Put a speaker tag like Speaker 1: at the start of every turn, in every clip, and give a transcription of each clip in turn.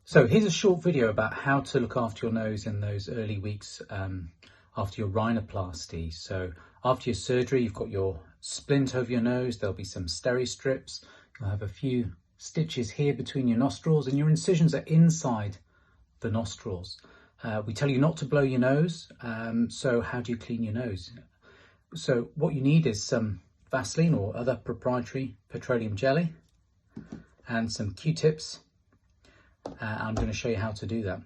Speaker 1: So here's a short video about how to look after your nose in those early weeks after your rhinoplasty. So after your surgery, you've got your splint over your nose, there'll be some steri strips, you'll have a few stitches here between your nostrils, and your incisions are inside the nostrils. We tell you not to blow your nose, so how do you clean your nose? So what you need is some Vaseline or other proprietary petroleum jelly and some Q-tips. I'm going to show you how to do that.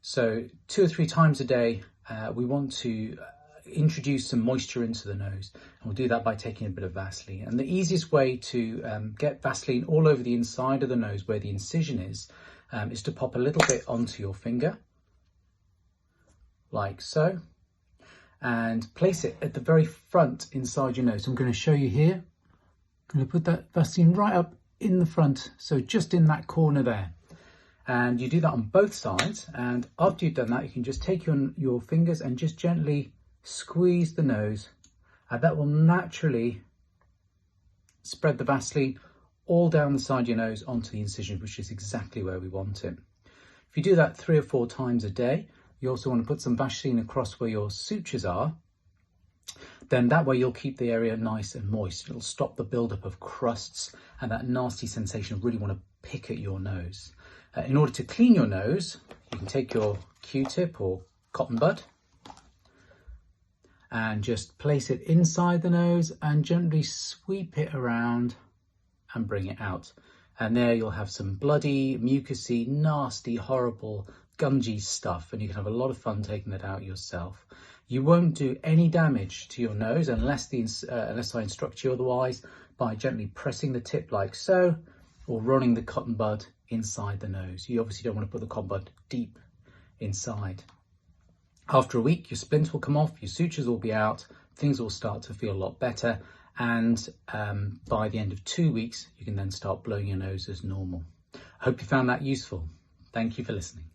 Speaker 1: So 2 or 3 times a day, we want to introduce some moisture into the nose, and we'll do that by taking a bit of Vaseline. And the easiest way to get Vaseline all over the inside of the nose where the incision is to pop a little bit onto your finger, like so, and place it at the very front inside your nose. So I'm going to show you here. I'm going to put that Vaseline right up in the front, so just in that corner there. And you do that on both sides, and after you've done that, you can just take your fingers and just gently squeeze the nose, and that will naturally spread the Vaseline all down the side of your nose onto the incision, which is exactly where we want it. If you do that 3 or 4 times a day, you also want to put some Vaseline across where your sutures are. Then that way you'll keep the area nice and moist. It'll stop the buildup of crusts and that nasty sensation of really want to pick at your nose. In order to clean your nose, you can take your Q-tip or cotton bud and just place it inside the nose and gently sweep it around and bring it out. And there you'll have some bloody, mucousy, nasty, horrible, gungy stuff, and you can have a lot of fun taking that out yourself. You won't do any damage to your nose unless I instruct you otherwise, by gently pressing the tip like so, or running the cotton bud inside the nose. You obviously don't want to put the cotton bud deep inside. After a week, your splint will come off, your sutures will be out, things will start to feel a lot better, and by the end of 2 weeks, you can then start blowing your nose as normal. I hope you found that useful. Thank you for listening.